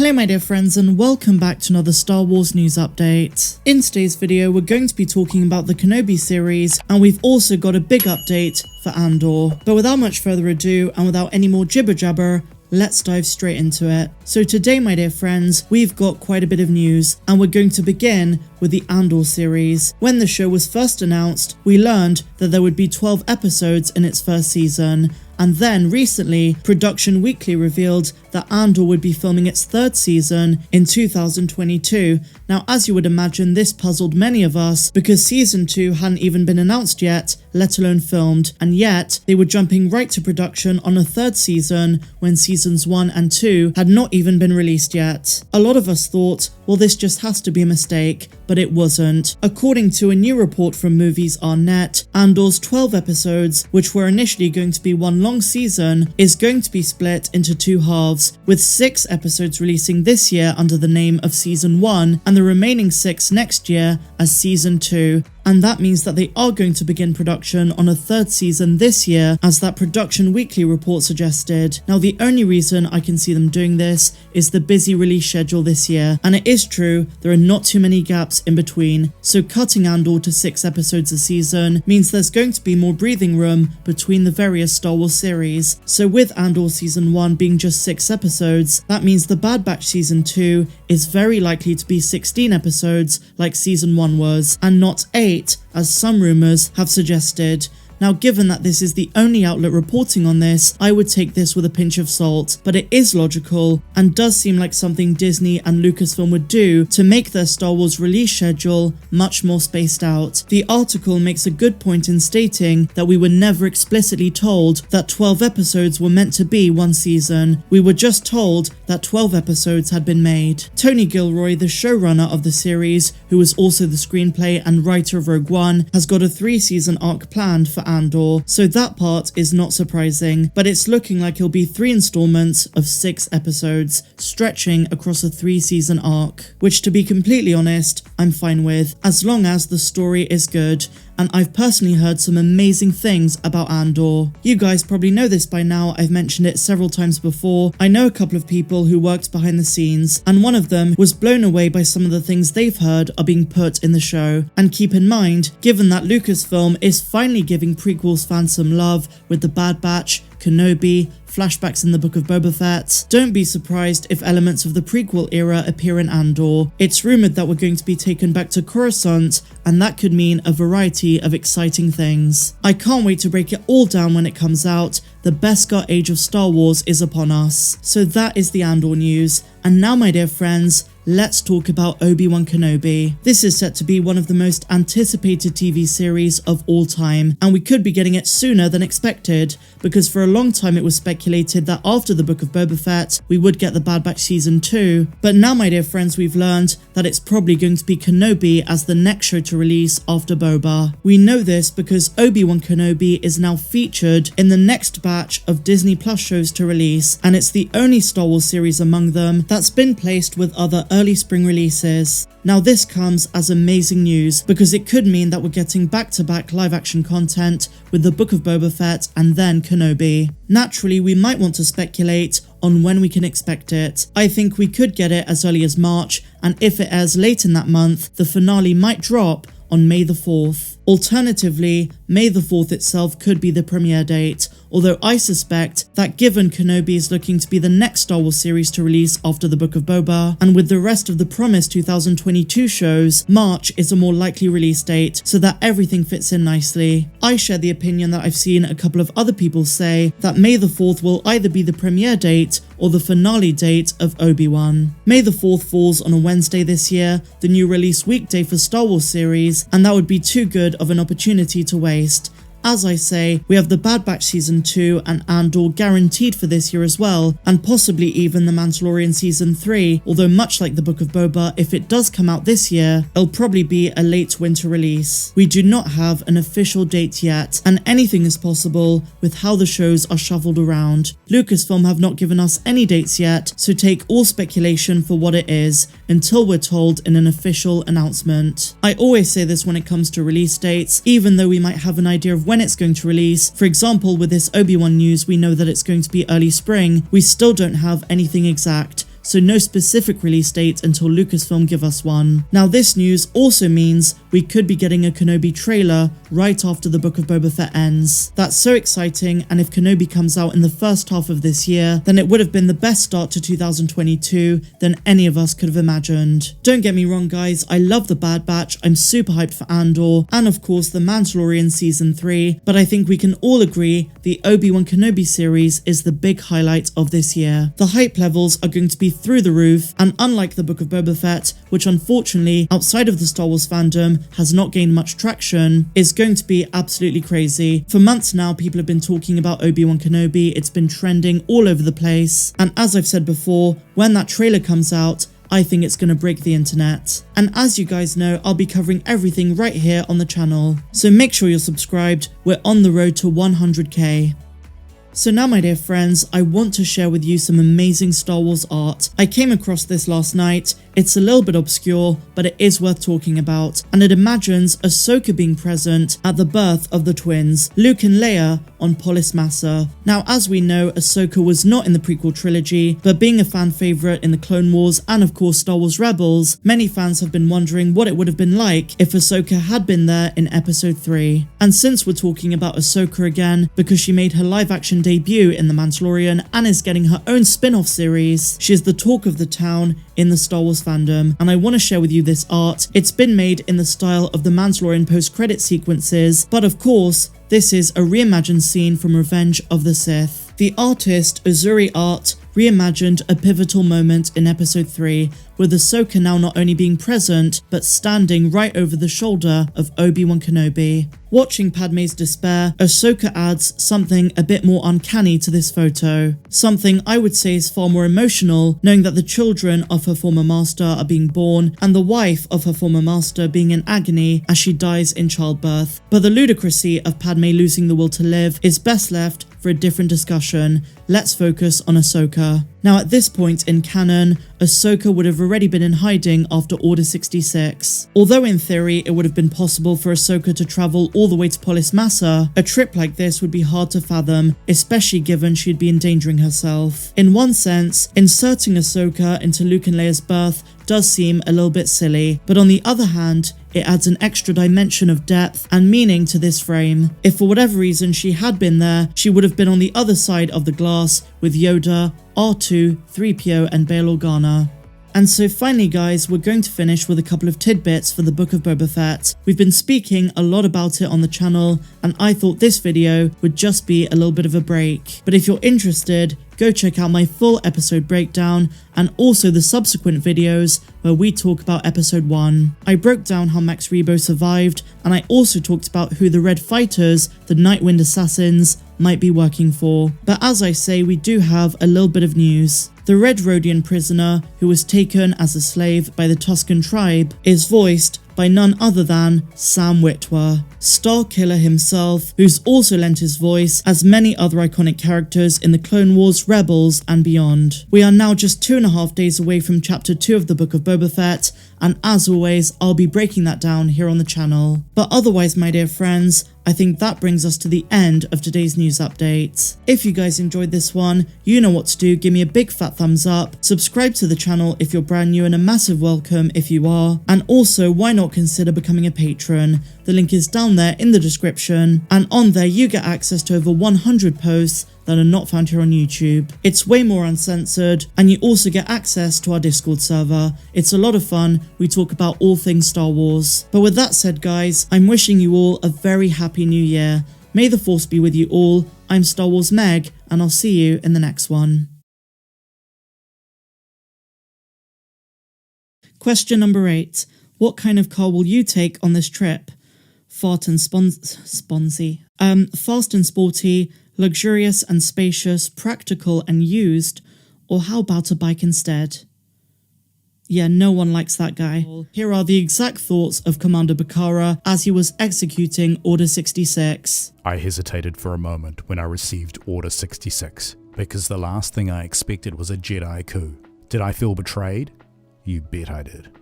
Hello my dear friends and welcome back to another Star Wars news update. In today's video we're going to be talking about the Kenobi series, and we've also got a big update for Andor. But without much further ado and without any more jibber jabber, let's dive straight into it. So today my dear friends, we've got quite a bit of news, and we're going to begin with the Andor series. When the show was first announced, we learned that there would be 12 episodes in its first season, and then recently, Production Weekly revealed that Andor would be filming its third season in 2022. Now, as you would imagine, this puzzled many of us because season 2 hadn't even been announced yet, let alone filmed, and yet they were jumping right to production on a third season when seasons 1 and 2 had not even been released yet. A lot of us thought, well, this just has to be a mistake, but it wasn't. According to a new report from Movies Are Net, Andor's 12 episodes, which were initially going to be one long season, is going to be split into two halves, with 6 episodes releasing this year under the name of Season 1 and the remaining 6 next year as Season 2. And that means that they are going to begin production on a third season this year, as that Production Weekly report suggested. Now, the only reason I can see them doing this is the busy release schedule this year, and it is true, there are not too many gaps in between, so cutting Andor to 6 episodes a season means there's going to be more breathing room between the various Star Wars series. So with Andor Season 1 being just 6 episodes, that means the Bad Batch Season 2 is very likely to be 16 episodes like Season 1 was, and not 8 as some rumours have suggested. Now, given that this is the only outlet reporting on this, I would take this with a pinch of salt, but it is logical and does seem like something Disney and Lucasfilm would do to make their Star Wars release schedule much more spaced out. The article makes a good point in stating that we were never explicitly told that 12 episodes were meant to be one season. We were just told that 12 episodes had been made. Tony Gilroy, the showrunner of the series, who was also the screenplay and writer of Rogue One, has got a 3-season arc planned for Andor, so that part is not surprising, but it's looking like it'll be 3 installments of 6 episodes, stretching across a 3-season arc, which, to be completely honest, I'm fine with, as long as the story is good. And I've personally heard some amazing things about Andor. You guys probably know this by now, I've mentioned it several times before. I know a couple of people who worked behind the scenes, and one of them was blown away by some of the things they've heard are being put in the show. And keep in mind, given that Lucasfilm is finally giving prequels fans some love with the Bad Batch, Kenobi, flashbacks in the Book of Boba Fett, don't be surprised if elements of the prequel era appear in Andor. It's rumoured that we're going to be taken back to Coruscant, and that could mean a variety of exciting things. I can't wait to break it all down when it comes out. The Beskar age of Star Wars is upon us. So that is the Andor news, and now my dear friends, let's talk about Obi-Wan Kenobi. This is set to be one of the most anticipated TV series of all time, and we could be getting it sooner than expected, because for a long time it was speculated that after the Book of Boba Fett, we would get the Bad Batch Season 2. But now, my dear friends, we've learned that it's probably going to be Kenobi as the next show to release after Boba. We know this because Obi-Wan Kenobi is now featured in the next batch of Disney Plus shows to release, and it's the only Star Wars series among them that's been placed with other early spring releases. Now, this comes as amazing news because it could mean that we're getting back-to-back live-action content with the Book of Boba Fett and then Kenobi. Naturally, we might want to speculate on when we can expect it. I think we could get it as early as March, and if it airs late in that month, the finale might drop on May the 4th. Alternatively, May the 4th itself could be the premiere date, although I suspect that given Kenobi is looking to be the next Star Wars series to release after the Book of Boba, and with the rest of the promised 2022 shows, March is a more likely release date so that everything fits in nicely. I share the opinion that I've seen a couple of other people say that May the 4th will either be the premiere date or the finale date of Obi-Wan. May the 4th falls on a Wednesday this year, the new release weekday for Star Wars series, and that would be too good of an opportunity to waste. As I say, we have the Bad Batch Season 2 and Andor guaranteed for this year as well, and possibly even the Mandalorian Season 3, although much like the Book of Boba, if it does come out this year, it'll probably be a late winter release. We do not have an official date yet, and anything is possible with how the shows are shuffled around. Lucasfilm have not given us any dates yet, so take all speculation for what it is, until we're told in an official announcement. I always say this when it comes to release dates, even though we might have an idea of when it's going to release. For example, with this Obi-Wan news, we know that it's going to be early spring. We still don't have anything exact. so no specific release date until Lucasfilm give us one. Now this news also means we could be getting a Kenobi trailer right after the Book of Boba Fett ends. That's so exciting, and if Kenobi comes out in the first half of this year, then it would have been the best start to 2022 than any of us could have imagined. Don't get me wrong guys, I love the Bad Batch, I'm super hyped for Andor, and of course the Mandalorian Season 3, but I think we can all agree the Obi-Wan Kenobi series is the big highlight of this year. The hype levels are going to be through the roof, and unlike the Book of Boba Fett, which unfortunately outside of the Star Wars fandom has not gained much traction, is going to be absolutely crazy. For months now people have been talking about Obi-Wan Kenobi, it's been trending all over the place, and as I've said before, when that trailer comes out, I think it's going to break the internet. And as you guys know, I'll be covering everything right here on the channel, so make sure you're subscribed, we're on the road to 100k. So now my dear friends, I want to share with you some amazing Star Wars art. I came across this last night. It's a little bit obscure, but it is worth talking about, and it imagines Ahsoka being present at the birth of the twins, Luke and Leia, on Polis Massa. Now as we know, Ahsoka was not in the prequel trilogy, but being a fan favourite in the Clone Wars and of course Star Wars Rebels, many fans have been wondering what it would have been like if Ahsoka had been there in episode 3. And since we're talking about Ahsoka again, because she made her live action debut in The Mandalorian and is getting her own spin-off series, she is the talk of the town in the Star Wars fandom, and I want to share with you this art. It's been made in the style of the Mandalorian post-credit sequences, but of course, this is a reimagined scene from Revenge of the Sith. The artist Uzuri Art reimagined a pivotal moment in episode 3, with Ahsoka now not only being present, but standing right over the shoulder of Obi-Wan Kenobi. Watching Padme's despair, Ahsoka adds something a bit more uncanny to this photo. Something I would say is far more emotional, knowing that the children of her former master are being born, and the wife of her former master being in agony as she dies in childbirth. But the ludicrousy of Padme losing the will to live is best left for a different discussion. Let's focus on Ahsoka. Now at this point in canon, Ahsoka would have already been in hiding after Order 66. Although in theory it would have been possible for Ahsoka to travel all the way to Polis Massa, a trip like this would be hard to fathom, especially given she'd be endangering herself. In one sense, inserting Ahsoka into Luke and Leia's birth does seem a little bit silly, but on the other hand, it adds an extra dimension of depth and meaning to this frame. If for whatever reason she had been there, she would have been on the other side of the glass with Yoda, R2, 3PO and Bail Organa. And so finally guys, we're going to finish with a couple of tidbits for the Book of Boba Fett. We've been speaking a lot about it on the channel, and I thought this video would just be a little bit of a break. But if you're interested, go check out my full episode breakdown and also the subsequent videos where we talk about episode 1. I broke down how Max Rebo survived, and I also talked about who the Red Fighters, the Nightwind Assassins, might be working for. But as I say, we do have a little bit of news. The Red Rhodian prisoner, who was taken as a slave by the Tusken tribe, is voiced by none other than Sam Witwer, Star Killer himself, who's also lent his voice as many other iconic characters in the Clone Wars, Rebels, and beyond. We are now just 2.5 days away from Chapter 2 of the Book of Boba Fett, and as always, I'll be breaking that down here on the channel. But otherwise, my dear friends, I think that brings us to the end of today's news update. If you guys enjoyed this one, you know what to do, give me a big fat thumbs up, subscribe to the channel if you're brand new, and a massive welcome if you are, and also why not consider becoming a patron. The link is down there in the description, and on there you get access to over 100 posts that are not found here on YouTube. It's way more uncensored, and you also get access to our Discord server. It's a lot of fun, we talk about all things Star Wars. But with that said guys, I'm wishing you all a very happy new year. May the Force be with you all. I'm Star Wars Meg, and I'll see you in the next one. Question number 8. What kind of car will you take on this trip? Fast and sporty, luxurious and spacious, practical and used, or how about a bike instead? Yeah, no one likes that guy. Here are the exact thoughts of Commander Bakara as he was executing Order 66. I hesitated for a moment when I received Order 66, because the last thing I expected was a Jedi coup. Did I feel betrayed? You bet I did.